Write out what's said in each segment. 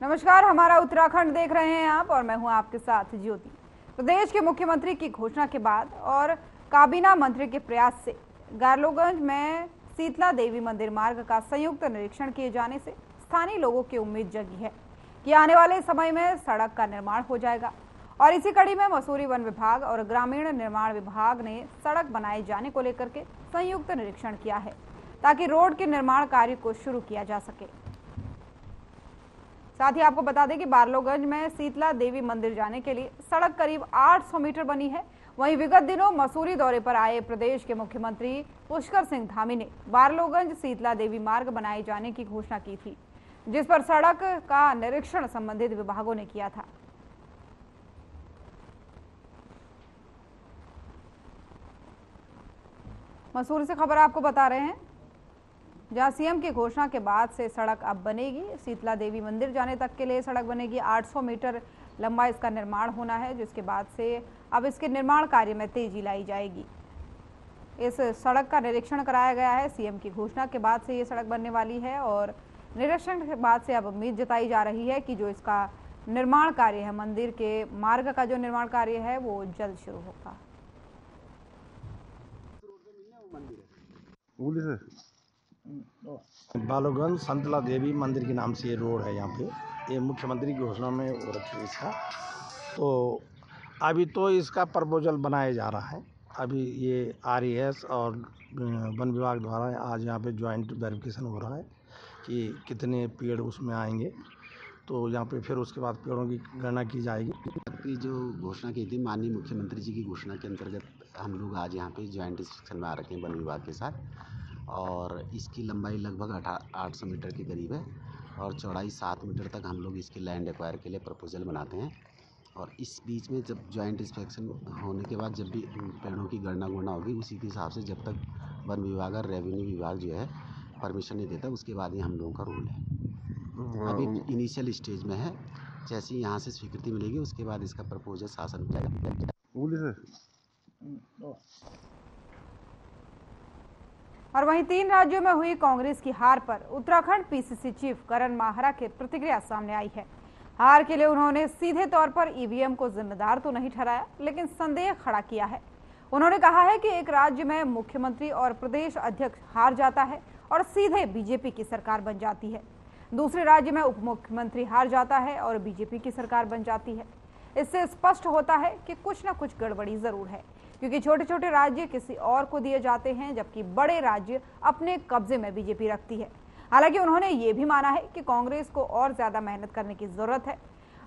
नमस्कार, हमारा उत्तराखंड देख रहे हैं आप और मैं हूं आपके साथ ज्योति। प्रदेश के मुख्यमंत्री की घोषणा के बाद और काबीना मंत्री के प्रयास से गारलोगंज में शीतला देवी मंदिर मार्ग का संयुक्त निरीक्षण किए जाने से स्थानीय लोगों की उम्मीद जगी है कि आने वाले समय में सड़क का निर्माण हो जाएगा। और इसी कड़ी में मसूरी वन विभाग और ग्रामीण निर्माण विभाग ने सड़क बनाए जाने को लेकर के संयुक्त निरीक्षण किया है ताकि रोड के निर्माण कार्य को शुरू किया जा सके। साथ ही आपको बता दें कि बारलोगंज में शीतला देवी मंदिर जाने के लिए सड़क करीब 800 मीटर बनी है। वहीं विगत दिनों मसूरी दौरे पर आए प्रदेश के मुख्यमंत्री पुष्कर सिंह धामी ने बारलोगंज शीतला देवी मार्ग बनाए जाने की घोषणा की थी, जिस पर सड़क का निरीक्षण संबंधित विभागों ने किया था। मसूरी से खबर आपको बता रहे हैं, जहां सीएम की घोषणा के बाद से सड़क अब बनेगी। शीतला देवी मंदिर जाने तक के लिए सड़क बनेगी। 800 मीटर लंबा इसका निर्माण होना है, जिसके बाद से अब इसके निर्माण कार्य में तेजी लाई जाएगी। इस सड़क का निरीक्षण कराया गया है। सीएम की घोषणा के बाद से ये सड़क बनने वाली है और निरीक्षण के बाद से अब उम्मीद जताई जा रही है कि जो इसका निर्माण कार्य है, मंदिर के मार्ग का जो निर्माण कार्य है, वो जल्द शुरू होगा। बालोगंज शीतला देवी मंदिर के नाम से ये रोड है। यहाँ पे ये मुख्यमंत्री की घोषणा में हो रखी है इसका। तो अभी तो इसका प्रपोजल बनाया जा रहा है। अभी ये आरईएस और वन विभाग द्वारा आज यहाँ पे ज्वाइंट वेरिफिकेशन हो रहा है कि कितने पेड़ उसमें आएंगे। तो यहाँ पे फिर उसके बाद पेड़ों की गणना की जाएगी। की जो घोषणा की थी माननीय मुख्यमंत्री जी की घोषणा के अंतर्गत हम लोग आज यहाँ पे ज्वाइंट इंस्पेक्शन में आ रखे हैं वन विभाग के साथ। और इसकी लंबाई लगभग 800 मीटर के करीब है और चौड़ाई 7 मीटर तक हम लोग इसकी लैंड एक्वायर के लिए प्रपोजल बनाते हैं। और इस बीच में जब ज्वाइंट इंस्पेक्शन होने के बाद जब भी पेड़ों की गणना होगी, उसी के हिसाब से जब तक वन विभाग और रेवेन्यू विभाग जो है परमिशन नहीं देता, उसके बाद ही हम लोगों का रूल है। अभी इनिशियल स्टेज में है। जैसे ही यहाँ से स्वीकृति मिलेगी उसके बाद इसका प्रपोजल शासन में जाएगा। और वहीं 3 राज्यों में हुई कांग्रेस की हार पर उत्तराखंड पीसीसी चीफ करण माहरा की प्रतिक्रिया सामने आई है। हार के लिए उन्होंने सीधे तौर पर ईवीएम को जिम्मेदार तो नहीं ठहराया, लेकिन संदेह खड़ा किया है। उन्होंने कहा है कि एक राज्य में मुख्यमंत्री और प्रदेश अध्यक्ष हार जाता है और सीधे बीजेपी की सरकार बन जाती है। दूसरे राज्य में उप मुख्यमंत्री हार जाता है और बीजेपी की सरकार बन जाती है। इससे स्पष्ट होता है कि कुछ न कुछ गड़बड़ी जरूर है, क्योंकि छोटे छोटे राज्य किसी और को दिए जाते हैं, जबकि बड़े राज्य अपने कब्जे में बीजेपी रखती है। हालांकि उन्होंने ये भी माना है कि कांग्रेस को और ज्यादा मेहनत करने की जरूरत है।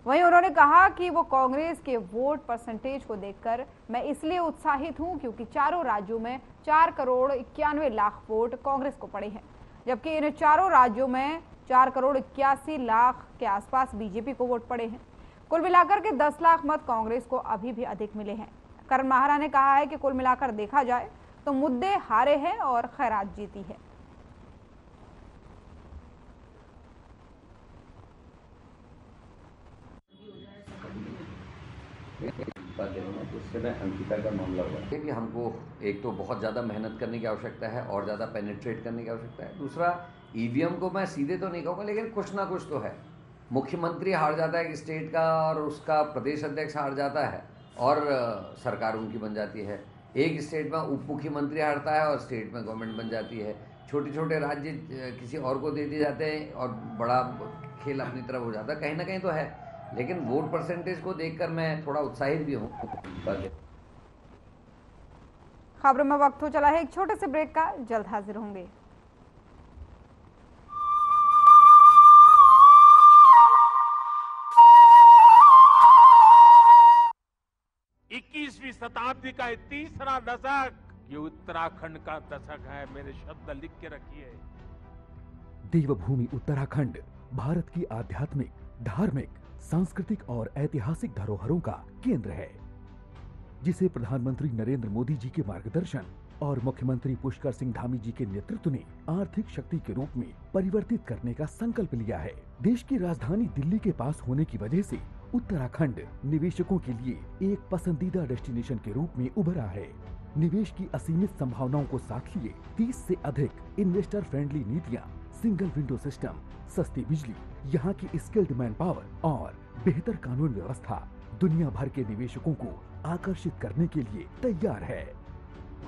वहीं उन्होंने कहा कि वो कांग्रेस के वोट परसेंटेज को देखकर मैं इसलिए उत्साहित हूं क्योंकि चारों राज्यों में 4 करोड़ 91 लाख वोट कांग्रेस को पड़े हैं, जबकि इन चारों राज्यों में 4 करोड़ 81 लाख के आसपास बीजेपी को वोट पड़े हैं। कुल मिलाकर के 10 लाख मत कांग्रेस को अभी भी अधिक मिले हैं। करण माहरा ने कहा है कि कुल मिलाकर देखा जाए तो मुद्दे हारे हैं और खैरात जीती है। कि हमको एक तो बहुत ज़्यादा मेहनत करने की आवश्यकता है और ज़्यादा पेनिट्रेट करने की आवश्यकता है। दूसरा, ईवीएम को मैं सीधे तो नहीं कहूँगा, लेकिन कुछ ना कुछ तो है। मुख्यमंत्री हार जाता है एक स्टेट का और उसका प्रदेश अध्यक्ष हार जाता है और सरकार उनकी बन जाती है। एक स्टेट में उप मुख्यमंत्री हारता है और स्टेट में गवर्नमेंट बन जाती है। छोटे छोटे राज्य किसी और को दे दिए जाते हैं और बड़ा खेल अपनी तरफ हो जाता है। कहीं ना कहीं तो है, लेकिन वोट परसेंटेज को देखकर मैं थोड़ा उत्साहित भी हूँ। खबरों में वक्त हो चला है एक छोटे से ब्रेक का, जल्द हाजिर होंगे। शताब्दी का ये तीसरा दशक, ये उत्तराखंड का दशक है। मेरे शब्द लिख के रखिए। देवभूमि उत्तराखंड भारत की आध्यात्मिक, धार्मिक, सांस्कृतिक और ऐतिहासिक धरोहरों का केंद्र है, जिसे प्रधानमंत्री नरेंद्र मोदी जी के मार्गदर्शन और मुख्यमंत्री पुष्कर सिंह धामी जी के नेतृत्व ने आर्थिक शक्ति के रूप में परिवर्तित करने का संकल्प लिया है। देश की राजधानी दिल्ली के पास होने की वजह से उत्तराखंड निवेशकों के लिए एक पसंदीदा डेस्टिनेशन के रूप में उभरा है। निवेश की असीमित संभावनाओं को साथ लिए 30 से अधिक इन्वेस्टर फ्रेंडली नीतियां, सिंगल विंडो सिस्टम, सस्ती बिजली, यहाँ की स्किल्ड मैन पावर और बेहतर कानून व्यवस्था दुनिया भर के निवेशकों को आकर्षित करने के लिए तैयार है।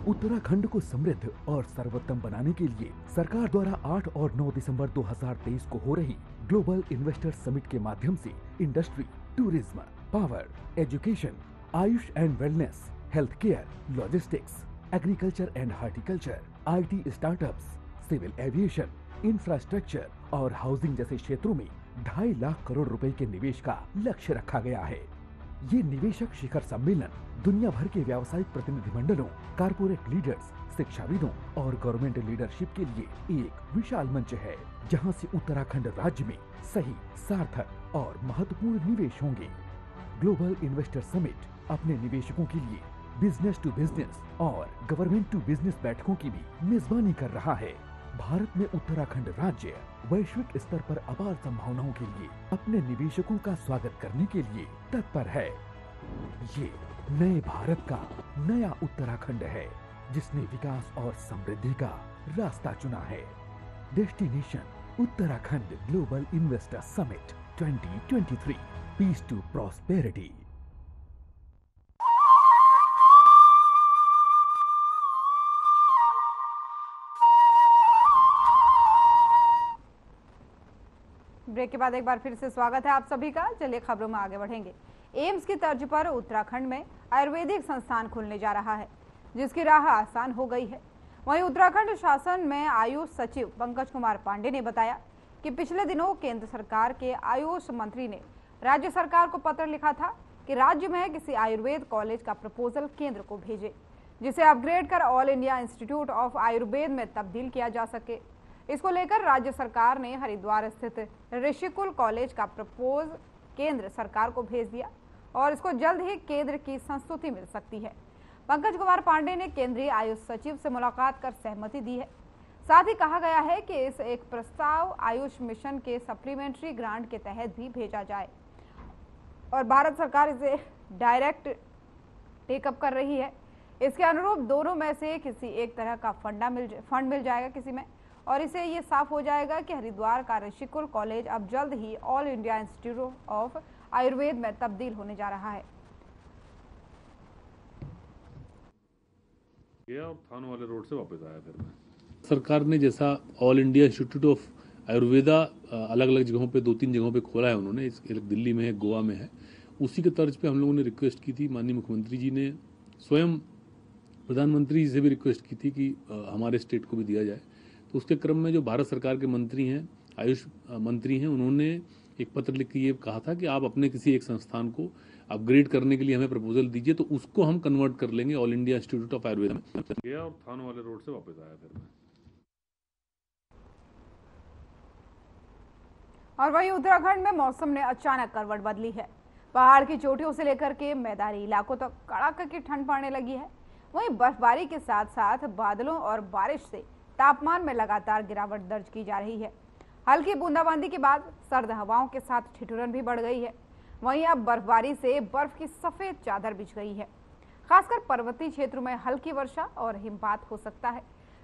उत्तराखंड को समृद्ध और सर्वोत्तम बनाने के लिए सरकार द्वारा 8 और 9 दिसंबर 2023 को हो रही ग्लोबल इन्वेस्टर समिट के माध्यम से industry, tourism, power, education, AYUSH and wellness, health care, logistics, agriculture and horticulture, IT startups, civil aviation, infrastructure और हाउसिंग जैसे क्षेत्रों में 2.5 लाख करोड़ रुपए के निवेश का लक्ष्य रखा गया है। ये निवेशक शिखर सम्मेलन दुनिया भर के व्यावसायिक प्रतिनिधिमंडलों, कारपोरेट लीडर्स, शिक्षाविदों और गवर्नमेंट लीडरशिप के लिए एक विशाल मंच है, जहां से उत्तराखंड राज्य में सही, सार्थक और महत्वपूर्ण निवेश होंगे। ग्लोबल इन्वेस्टर समिट अपने निवेशकों के लिए बिजनेस टू बिजनेस और गवर्नमेंट टू बिजनेस बैठकों की भी मेजबानी कर रहा है। भारत में उत्तराखंड राज्य वैश्विक स्तर पर अपार संभावनाओं के लिए अपने निवेशकों का स्वागत करने के लिए तत्पर है। ये नए भारत का नया उत्तराखंड है, जिसने विकास और समृद्धि का रास्ता चुना है। Destination Uttarakhand global investor summit 2023, peace to prosperity. Break के बाद एक बार फिर से स्वागत है आप सभी का। चलिए खबरों में आगे बढ़ेंगे। एम्स की तर्ज पर उत्तराखंड में आयुर्वेदिक संस्थान खुलने जा रहा है, जिसकी राह आसान हो गई है। वहीं उत्तराखंड शासन में आयुष सचिव पंकज कुमार पांडे ने बताया कि पिछले दिनों केंद्र सरकार के आयुष मंत्री ने राज्य सरकार को पत्र लिखा था कि राज्य में किसी आयुर्वेद कॉलेज का प्रपोजल केंद्र को भेजे, जिसे अपग्रेड कर all India Institute of Ayurveda में तब्दील किया जा सके। इसको लेकर राज्य सरकार ने हरिद्वार स्थित ऋषिकुल कॉलेज का प्रपोज केंद्र सरकार को भेज दिया और इसको जल्द ही केंद्र की संस्तुति मिल सकती है। पंकज कुमार पांडे ने केंद्रीय आयुष सचिव से मुलाकात कर सहमति दी है। साथ ही कहा गया है कि इस एक प्रस्ताव आयुष मिशन के सप्लीमेंट्री ग्रांट के तहत भी भेजा जाए और भारत सरकार इसे डायरेक्ट टेकअप कर रही है। इसके अनुरूप दोनों में से किसी एक तरह का फंड मिल जाएगा किसी में, और इसे ये साफ हो जाएगा कि हरिद्वार का ऋषिकुल कॉलेज अब जल्द ही All India Institute of Ayurveda में तब्दील होने जा रहा है। और थानों वाले रोड से वापस आया फिर मैं। सरकार ने जैसा all India Institute of Ayurveda अलग अलग जगहों पे 2-3 जगहों पे खोला है उन्होंने, एक दिल्ली में है, गोवा में है, उसी के तर्ज पे हम लोगों ने रिक्वेस्ट की थी। माननीय मुख्यमंत्री जी ने स्वयं प्रधानमंत्री जी से भी रिक्वेस्ट की थी कि हमारे स्टेट को भी दिया जाए। तो उसके क्रम में जो भारत सरकार के मंत्री हैं, आयुष मंत्री हैं, उन्होंने एक पत्र लिख के ये कहा था कि आप अपने किसी एक संस्थान को अपग्रेड करने के लिए हमें प्रपोजल दीजिए, तो उसको हम कन्वर्ट कर लेंगे all India Institute of Ayurveda में। गया और थानों वाले रोड से वापस आया फिर मैं। और वहीं उत्तराखंड में मौसम ने अचानक करवट बदली है। पहाड़ की चोटियों से लेकर के मैदानी इलाकों तक कड़ाके की ठंड पड़ने लगी है। वहीं बर्फबारी के साथ साथ बादलों और बारिश से तापमान में लगातार गिरावट दर्ज की जा रही है। हल्की बूंदाबांदी के बाद सर्द हवाओं के साथ ठिठुरन भी बढ़ गई है। वहीं अब बर्फबारी से बर्फ की सफेद चादर बिछ गई है। खासकर पर्वतीय क्षेत्रों में हल्की वर्षा और हिमपात हो सकता है,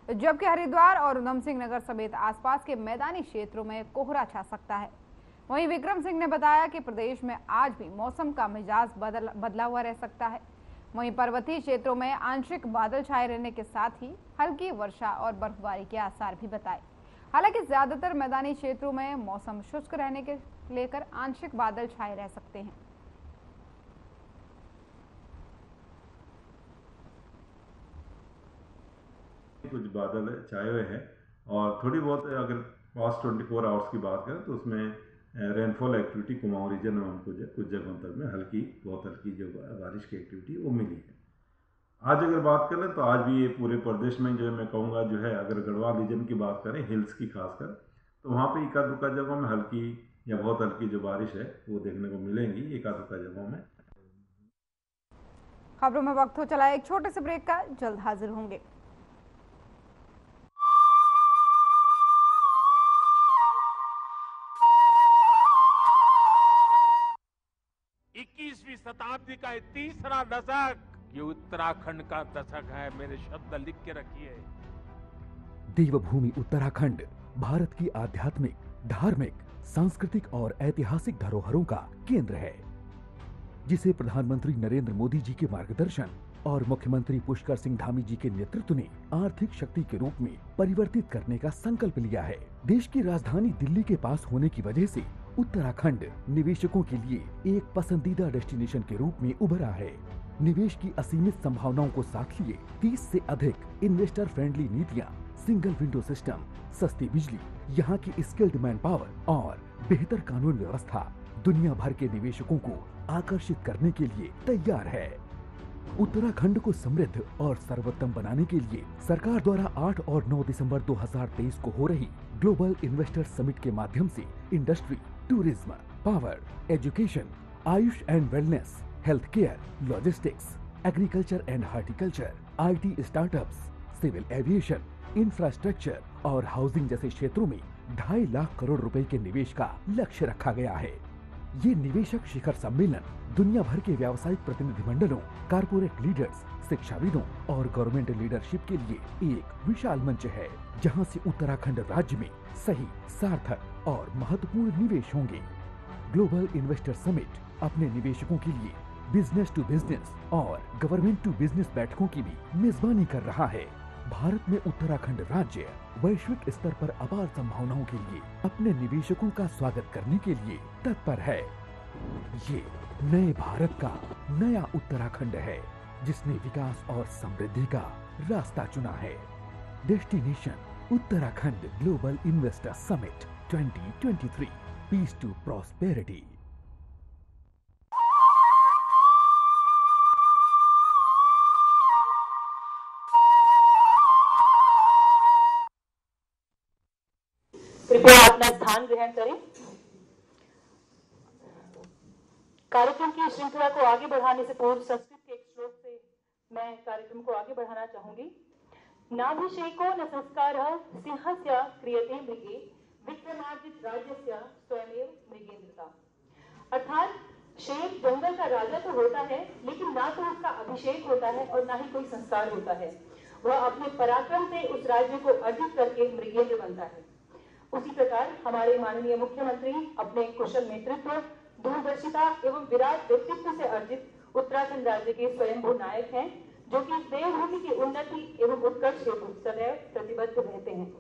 जबकि हरिद्वार और उधम सिंह नगर समेत आसपास के मैदानी क्षेत्रों में कोहरा छा सकता है। वहीं विक्रम सिंह ने बताया कि प्रदेश में आज भी मौसम का मिजाज बदला हुआ रह सकता है। वहीं पर्वतीय क्षेत्रों में आंशिक बादल छाए रहने के साथ ही हल्की वर्षा और बर्फबारी के आसार भी बताए। हालांकि ज्यादातर मैदानी क्षेत्रों में मौसम शुष्क रहने के लेकर आंशिक बादल छाए रह सकते हैं। कुछ बादल छाए हुए हैं और थोड़ी बहुत अगर पास्ट 24 आवर्स की बात करें तो उसमें रेनफॉल एक्टिविटी कुमाऊं रीजन में हमको कुछ जगहों तक में बहुत हल्की जो बारिश की एक्टिविटी वो मिली है। आज अगर बात करें तो आज भी ये पूरे प्रदेश में जो है मैं कहूँगा जो है, अगर गढ़वाल रीजन की बात करें हिल्स की खासकर, तो वहाँ पे इक्का दुक्का जगहों में हल्की या बहुत हल्की जो बारिश है वो देखने को मिलेंगी इक्का दुक्का जगहों में। खबरों में वक्त हो चला एक छोटे से ब्रेक का, जल्द हाजिर होंगे। शताब्दी का तीसरा दशक ये उत्तराखंड का दशक है, मेरे शब्द लिख के रखिए। देवभूमि उत्तराखंड भारत की आध्यात्मिक, धार्मिक, सांस्कृतिक और ऐतिहासिक धरोहरों का केंद्र है, जिसे प्रधानमंत्री नरेंद्र मोदी जी के मार्गदर्शन और मुख्यमंत्री पुष्कर सिंह धामी जी के नेतृत्व ने आर्थिक शक्ति के रूप में परिवर्तित करने का संकल्प लिया है। देश की राजधानी दिल्ली के पास होने की वजह से उत्तराखंड निवेशकों के लिए एक पसंदीदा डेस्टिनेशन के रूप में उभरा है। निवेश की असीमित संभावनाओं को साथ लिए 30 से अधिक इन्वेस्टर फ्रेंडली नीतियां, सिंगल विंडो सिस्टम, सस्ती बिजली, यहाँ की स्किल्ड मैन पावर और बेहतर कानून व्यवस्था दुनिया भर के निवेशकों को आकर्षित करने के लिए तैयार है। उत्तराखंड को समृद्ध और सर्वोत्तम बनाने के लिए सरकार द्वारा 8 और 9 दिसंबर 2023 को हो रही ग्लोबल इन्वेस्टर समिट के माध्यम से industry, tourism, power, education, AYUSH and wellness, health care, logistics, agriculture and horticulture, IT startups, civil aviation, infrastructure और हाउसिंग जैसे क्षेत्रों में 2.5 लाख करोड़ रुपए के निवेश का लक्ष्य रखा गया है। ये निवेशक शिखर सम्मेलन दुनिया भर के व्यावसायिक प्रतिनिधिमंडलों, कारपोरेट लीडर्स, शिक्षाविदों और गवर्नमेंट लीडरशिप के लिए एक विशाल मंच है, जहां से उत्तराखंड राज्य में सही, सार्थक और महत्वपूर्ण निवेश होंगे। ग्लोबल इन्वेस्टर समिट अपने निवेशकों के लिए बिजनेस टू बिजनेस और गवर्नमेंट टू बिजनेस बैठकों की भी मेजबानी कर रहा है। भारत में उत्तराखंड राज्य वैश्विक स्तर पर अपार संभावनाओं के लिए अपने निवेशकों का स्वागत करने के लिए तत्पर है। ये नए भारत का नया उत्तराखंड है, जिसने विकास और समृद्धि का रास्ता चुना है। Destination Uttarakhand global investor summit 2023, peace to prosperity. कृपया अपना स्थान ग्रहण करें। कार्यक्रम की श्रृंखला को आगे बढ़ाने से पूर्व संस्कृत के एक श्लोक से मैं कार्यक्रम को आगे बढ़ाना चाहूंगी। नाभिषेको न संस्कारः सिंहस्य क्रियते मृगे विक्रमार्जित राज्यस्य स्वयमेव मृगेंद्रता। अर्थात शेर जंगल का राजा तो होता है, लेकिन ना तो उसका अभिषेक होता है और ना ही कोई संस्कार होता है। वह अपने पराक्रम से उस राज्य को अर्जित करके मृगेंद्र बनता है। उसी प्रकार हमारे माननीय मुख्यमंत्री अपने कुशल नेतृत्व, दूरदर्शिता एवं विराट व्यक्तित्व से अर्जित उत्तराखंड राज्य के स्वयंभू नायक हैं, जो कि इस देवभूमि की उन्नति एवं उत्कर्ष हेतु सदैव प्रतिबद्ध रहते हैं।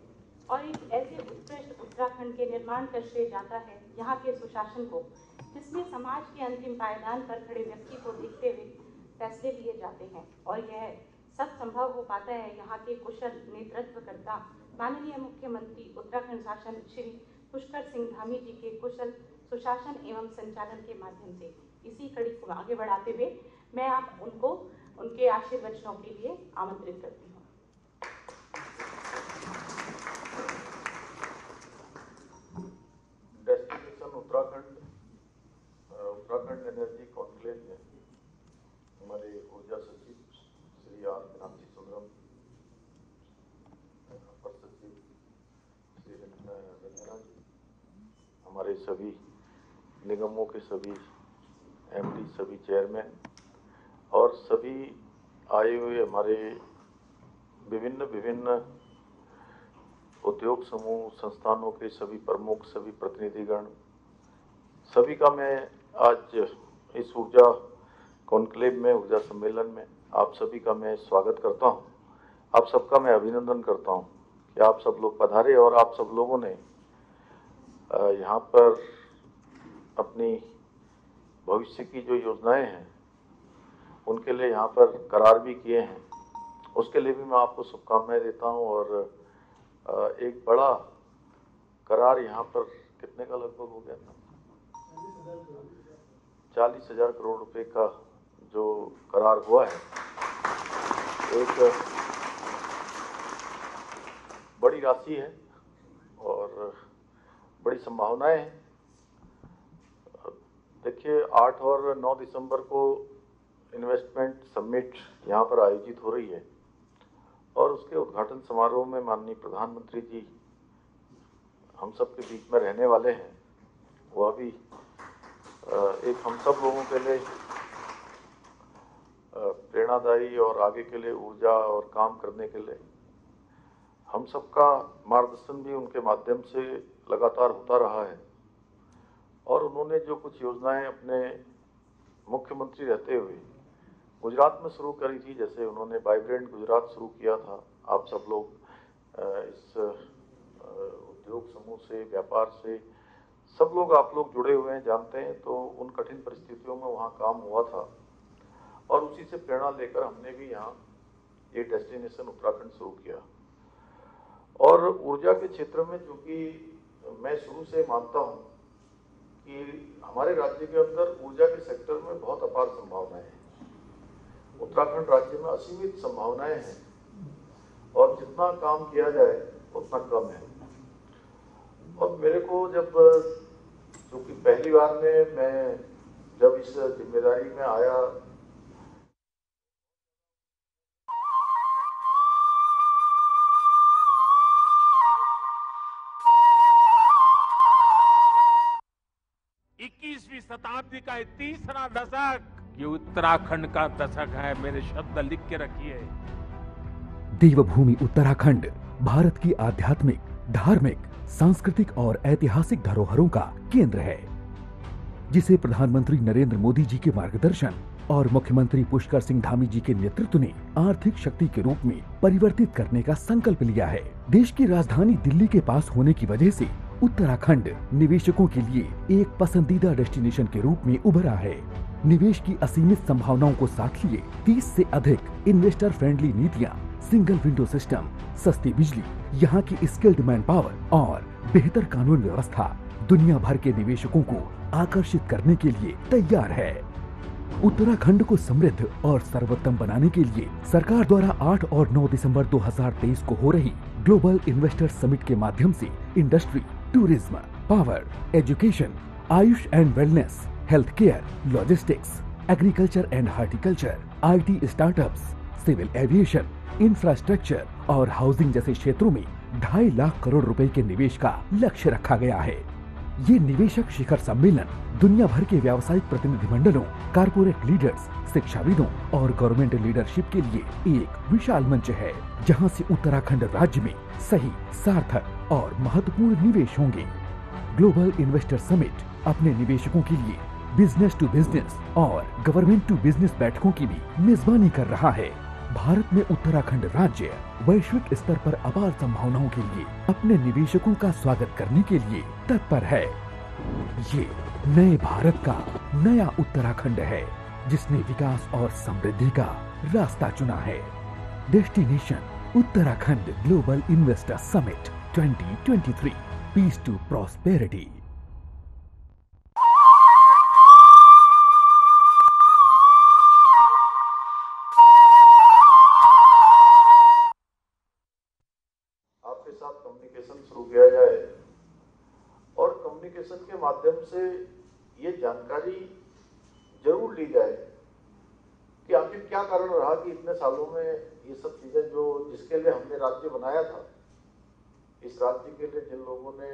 और एक ऐसे उत्कृष्ट उत्तराखंड के निर्माण का श्रेय जाता है यहाँ के सुशासन को, जिसमें समाज के अंतिम पायदान पर खड़े व्यक्ति को देखते हुए फैसले लिए जाते हैं। और यह सब संभव हो पाता है यहाँ के कुशल नेतृत्वकर्ता माननीय मुख्यमंत्री उत्तराखंड शासन श्री पुष्कर सिंह धामी जी के कुशल सुशासन एवं संचालन के माध्यम से। इसी कड़ी को आगे बढ़ाते हुए मैं आप उनको उनके आशीर्वचनों के लिए आमंत्रित करती हूँ। डेस्टिनेशन उत्तराखंड एनर्जी कॉन्क्लेव में हमारे ऊर्जा सचिव श्री आर मीनाक्षी सुंदरम, अपर सचिव श्री रंजना जी, हमारे सभी निगमों के सभी MD, सभी चेयरमैन और सभी आए हुए हमारे विभिन्न उद्योग समूह संस्थानों के सभी प्रमुख, सभी प्रतिनिधिगण, सभी का मैं आज इस ऊर्जा कॉन्क्लेव में, ऊर्जा सम्मेलन में आप सभी का मैं स्वागत करता हूं। आप सबका मैं अभिनंदन करता हूं कि आप सब लोग पधारे और आप सब लोगों ने यहाँ पर अपनी भविष्य की जो योजनाएं हैं उनके लिए यहाँ पर करार भी किए हैं। उसके लिए भी मैं आपको शुभकामनाएं देता हूँ। और एक बड़ा करार यहाँ पर कितने का लगभग हो गया था, 40,000 करोड़ रुपए का जो करार हुआ है, एक बड़ी राशि है और बड़ी संभावनाएं हैं। देखिए 8 और 9 दिसंबर को इन्वेस्टमेंट समिट यहाँ पर आयोजित हो रही है और उसके उद्घाटन समारोह में माननीय प्रधानमंत्री जी हम सब के बीच में रहने वाले हैं। वह भी एक हम सब लोगों के लिए प्रेरणादायी और आगे के लिए ऊर्जा और काम करने के लिए हम सबका मार्गदर्शन भी उनके माध्यम से लगातार होता रहा है। और उन्होंने जो कुछ योजनाएं अपने मुख्यमंत्री रहते हुए गुजरात में शुरू करी थी, जैसे उन्होंने वाइब्रेंट गुजरात शुरू किया था। आप सब लोग इस उद्योग समूह से, व्यापार से सब लोग आप लोग जुड़े हुए हैं, जानते हैं। तो उन कठिन परिस्थितियों में वहाँ काम हुआ था और उसी से प्रेरणा लेकर हमने भी यहाँ ये डेस्टिनेशन उत्तराखंड शुरू किया। और ऊर्जा के क्षेत्र में चूँकि मैं शुरू से मानता हूँ कि हमारे राज्य के अंदर ऊर्जा के सेक्टर में बहुत अपार संभावनाएं हैं। उत्तराखंड राज्य में असीमित संभावनाएं हैं और जितना काम किया जाए उतना कम है। और मेरे को जब क्योंकि पहली बार में मैं जब इस जिम्मेदारी में आया, शताब्दी का ये तीसरा दशक, ये उत्तराखंड का दशक है। मेरे शब्द लिख के रखिए। देवभूमि उत्तराखंड भारत की आध्यात्मिक, धार्मिक, सांस्कृतिक और ऐतिहासिक धरोहरों का केंद्र है, जिसे प्रधानमंत्री नरेंद्र मोदी जी के मार्गदर्शन और मुख्यमंत्री पुष्कर सिंह धामी जी के नेतृत्व ने आर्थिक शक्ति के रूप में परिवर्तित करने का संकल्प लिया है। देश की राजधानी दिल्ली के पास होने की वजह से उत्तराखंड निवेशकों के लिए एक पसंदीदा डेस्टिनेशन के रूप में उभरा है। निवेश की असीमित संभावनाओं को साथ लिए 30 से अधिक इन्वेस्टर फ्रेंडली नीतियां, सिंगल विंडो सिस्टम, सस्ती बिजली, यहाँ की स्किल्ड मैन पावर और बेहतर कानून व्यवस्था दुनिया भर के निवेशकों को आकर्षित करने के लिए तैयार है। उत्तराखंड को समृद्ध और सर्वोत्तम बनाने के लिए सरकार द्वारा 8 और 9 दिसंबर 2023 को हो रही ग्लोबल इन्वेस्टर समिट के माध्यम से industry, tourism, power, education, AYUSH and wellness, health care, logistics, agriculture and horticulture, IT startups, civil aviation, infrastructure और हाउसिंग जैसे क्षेत्रों में 2.5 लाख करोड़ रुपए के निवेश का लक्ष्य रखा गया है। ये निवेशक शिखर सम्मेलन दुनिया भर के व्यावसायिक प्रतिनिधिमंडलों, कारपोरेट लीडर्स, शिक्षाविदों और गवर्नमेंट लीडरशिप के लिए एक विशाल मंच है, जहां से उत्तराखंड राज्य में सही, सार्थक और महत्वपूर्ण निवेश होंगे। ग्लोबल इन्वेस्टर समिट अपने निवेशकों के लिए बिजनेस टू बिजनेस और गवर्नमेंट टू बिजनेस बैठकों की भी मेजबानी कर रहा है। भारत में उत्तराखंड राज्य वैश्विक स्तर पर अपार संभावनाओं के लिए अपने निवेशकों का स्वागत करने के लिए तत्पर है। ये नए भारत का नया उत्तराखंड है, जिसने विकास और समृद्धि का रास्ता चुना है। Destination Uttarakhand global investor summit 2023, peace to prosperity. Communication शुरू किया जाए और कम्युनिकेशन के माध्यम से ये जानकारी जरूर ली जाए कि आखिर क्या कारण रहा कि इतने सालों में ये सब चीजें जो जिसके लिए हमने राज्य बनाया था, इस राज्य के लिए जिन लोगों ने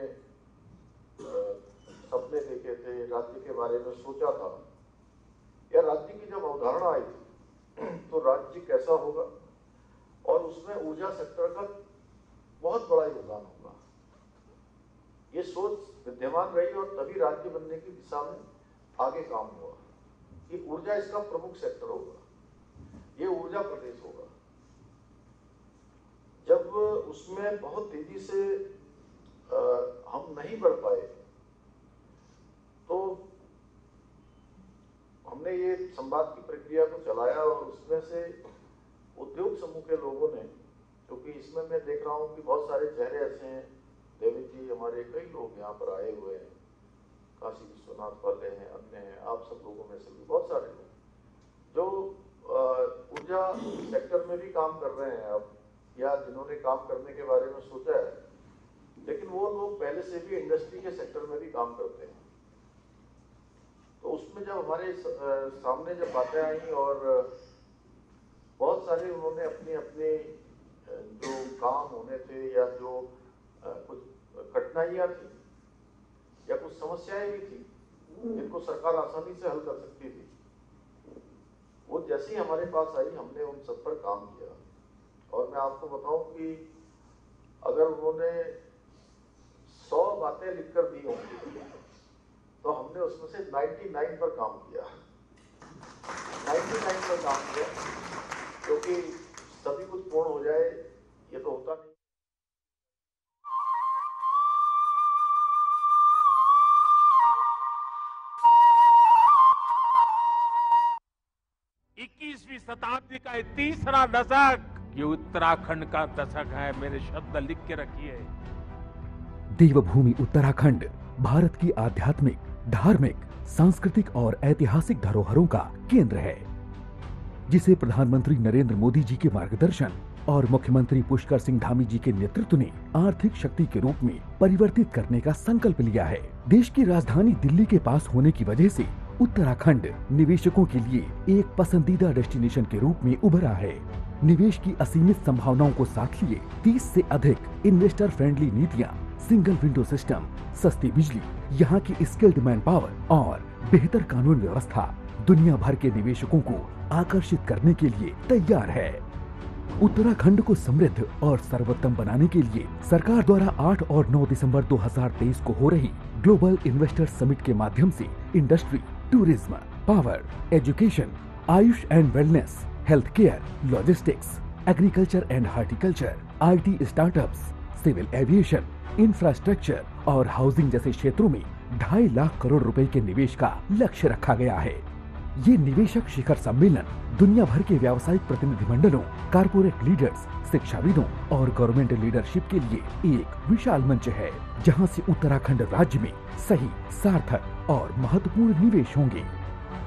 सपने देखे थे, राज्य के बारे में सोचा था, या राज्य की जब अवधारणा आई थी तो राज्य कैसा होगा और उसमें ऊर्जा सेक्टर का बहुत बड़ा योगदान होगा, ये सोच विद्यमान रही और तभी राज्य बनने की दिशा में आगे काम हुआ कि ऊर्जा इसका प्रमुख सेक्टर होगा, ये ऊर्जा प्रदेश होगा। जब उसमें बहुत तेजी से हम नहीं बढ़ पाए तो हमने ये संवाद की प्रक्रिया को चलाया और उसमें से उद्योग समूह के लोगों ने, क्योंकि इसमें मैं देख रहा हूँ कि बहुत सारे चेहरे ऐसे हैं, देवी जी हमारे कई लोग यहाँ पर आए हुए हैं, काशी विश्वनाथ वाले हैं, अन्य हैं, आप सब लोगों में से भी बहुत सारे लोग जो ऊर्जा सेक्टर में भी काम कर रहे हैं अब, या जिन्होंने काम करने के बारे में सोचा है, लेकिन वो लोग पहले से भी इंडस्ट्री के सेक्टर में भी काम करते हैं। तो उसमें जब हमारे सामने जब बातें आई और बहुत सारे उन्होंने अपने अपने जो काम होने थे या जो कुछ कठिनाइयाँ थी या कुछ समस्याएं भी थी जिनको सरकार आसानी से हल कर सकती थी, वो जैसे ही हमारे पास आई हमने उन सब पर काम किया। और मैं आपको बताऊं कि अगर उन्होंने 100 बातें लिखकर दी होंगी तो हमने उसमें से 99 पर काम किया, 99 पर काम किया, क्योंकि सभी कुछ पूर्ण हो जाए ये तो होता नहीं। 21वीं शताब्दी का ये तीसरा दशक, ये उत्तराखंड का दशक है। मेरे शब्द लिख के रखिए। देवभूमि उत्तराखंड भारत की आध्यात्मिक, धार्मिक, सांस्कृतिक और ऐतिहासिक धरोहरों का केंद्र है, जिसे प्रधानमंत्री नरेंद्र मोदी जी के मार्गदर्शन और मुख्यमंत्री पुष्कर सिंह धामी जी के नेतृत्व ने आर्थिक शक्ति के रूप में परिवर्तित करने का संकल्प लिया है। देश की राजधानी दिल्ली के पास होने की वजह से उत्तराखंड निवेशकों के लिए एक पसंदीदा डेस्टिनेशन के रूप में उभरा है। निवेश की असीमित संभावनाओं को साथ लिए 30 से अधिक इन्वेस्टर फ्रेंडली नीतियां, सिंगल विंडो सिस्टम, सस्ती बिजली, यहाँ की स्किल्ड मैन पावर और बेहतर कानून व्यवस्था दुनिया भर के निवेशकों को आकर्षित करने के लिए तैयार है। उत्तराखंड को समृद्ध और सर्वोत्तम बनाने के लिए सरकार द्वारा 8 और 9 दिसंबर 2023 को हो रही ग्लोबल इन्वेस्टर समिट के माध्यम से industry, tourism, power, education, AYUSH and wellness, health care, logistics, agriculture and horticulture, IT startups, civil aviation, infrastructure और हाउसिंग जैसे क्षेत्रों में 2.5 लाख करोड़ रुपए के निवेश का लक्ष्य रखा गया है। ये निवेशक शिखर सम्मेलन दुनिया भर के व्यावसायिक प्रतिनिधिमंडलों, कारपोरेट लीडर्स, शिक्षाविदों और गवर्नमेंट लीडरशिप के लिए एक विशाल मंच है, जहां से उत्तराखंड राज्य में सही, सार्थक और महत्वपूर्ण निवेश होंगे।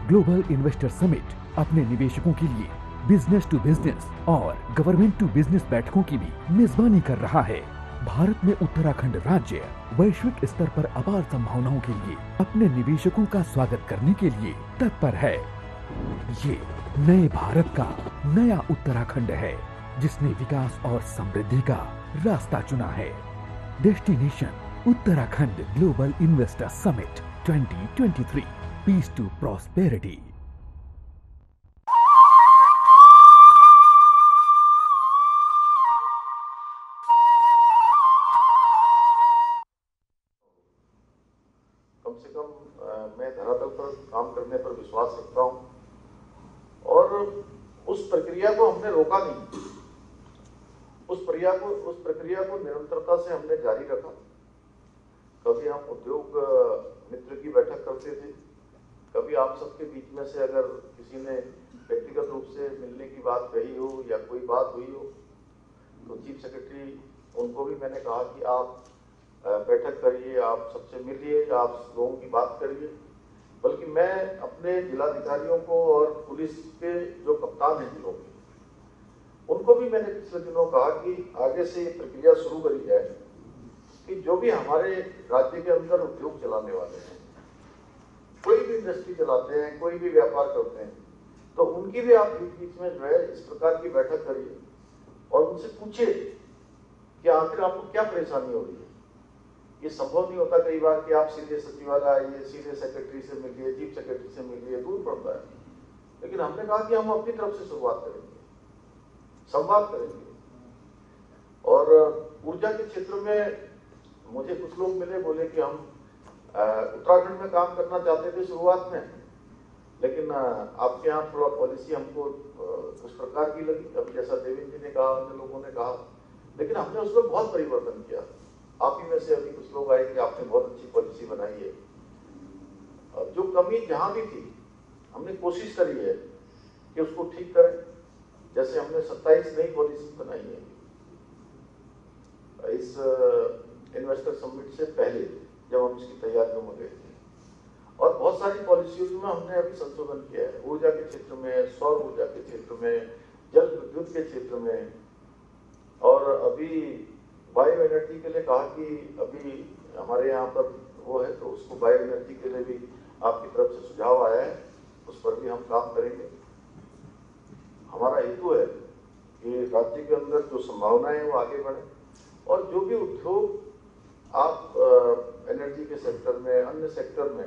ग्लोबल इन्वेस्टर समिट अपने निवेशकों के लिए बिजनेस टू बिजनेस और गवर्नमेंट टू बिजनेस बैठकों की भी मेजबानी कर रहा है। भारत में उत्तराखंड राज्य वैश्विक स्तर पर अपार संभावनाओं के लिए अपने निवेशकों का स्वागत करने के लिए तत्पर है। ये नए भारत का नया उत्तराखंड है, जिसने विकास और समृद्धि का रास्ता चुना है। Destination Uttarakhand global investor summit 2023, peace to prosperity. कम से कम मैं धरातल पर काम करने पर विश्वास रखता हूं और उस प्रक्रिया को हमने रोका नहीं। उस प्रक्रिया को निरंतरता से हमने जारी रखा। कभी हम उद्योग मित्र की बैठक करते थे, कभी आप सबके बीच में से अगर किसी ने व्यक्तिगत रूप से मिलने की बात कही हो या कोई बात हुई हो तो चीफ सेक्रेटरी उनको भी मैंने कहा कि आप बैठक करिए, आप सबसे मिलिए, आप लोगों की बात करिए। बल्कि मैं अपने जिलाधिकारियों को और पुलिस के जो कप्तान हैं जिलों के, उनको भी मैंने पिछले दिनों कहा कि आगे से ये प्रक्रिया शुरू करी जाए कि जो भी हमारे राज्य के अंदर उद्योग चलाने वाले हैं, कोई भी इंडस्ट्री चलाते हैं, कोई भी व्यापार करते हैं, तो उनकी भी आप बीच में जो है इस प्रकार की बैठक करिए और उनसे पूछिए कि आखिर आपको क्या परेशानी हो रही है। ये संभव नहीं होता कई बार कि आप सीधे सचिवालय आइए, सीधे सेक्रेटरी से मिलिए, चीफ सेक्रेटरी से मिलिए, दूर पड़ता है। लेकिन हमने कहा कि हम अपनी तरफ से शुरुआत करेंगे, संवाद करेंगे। और ऊर्जा के क्षेत्र में मुझे कुछ लोग मिले, बोले कि हम उत्तराखंड में काम करना चाहते थे शुरुआत में, लेकिन आपके यहाँ थोड़ा पॉलिसी हमको उस प्रकार की लगी, अभी जैसा देवेंद्र जी ने कहा, अन्य लोगों ने कहा, लेकिन हमने उसमें बहुत परिवर्तन किया। आप ही में से अभी कुछ लोग आए कि आपने बहुत अच्छी पॉलिसी बनाई है। जो कमी जहां भी थी हमने कोशिश करी है कि उसको ठीक करें। जैसे हमने 27 नई पॉलिसी बनाई है इस इन्वेस्टर समिट से पहले, जब हम इसकी तैयारियों में गए थे, और बहुत सारी पॉलिसियों में हमने अभी संशोधन किया है। ऊर्जा के क्षेत्र में, सौर ऊर्जा के क्षेत्र में, जल विद्युत के क्षेत्र में, और अभी बायो एनर्जी के लिए कहा कि अभी हमारे यहाँ पर वो है, तो उसको बायो एनर्जी के लिए भी आपकी तरफ से सुझाव आया है, उस पर भी हम काम करेंगे। हमारा हेतु है कि राज्य के अंदर जो संभावनाएं हैं वो आगे बढ़े, और जो भी उद्योग आप एनर्जी के सेक्टर में, अन्य सेक्टर में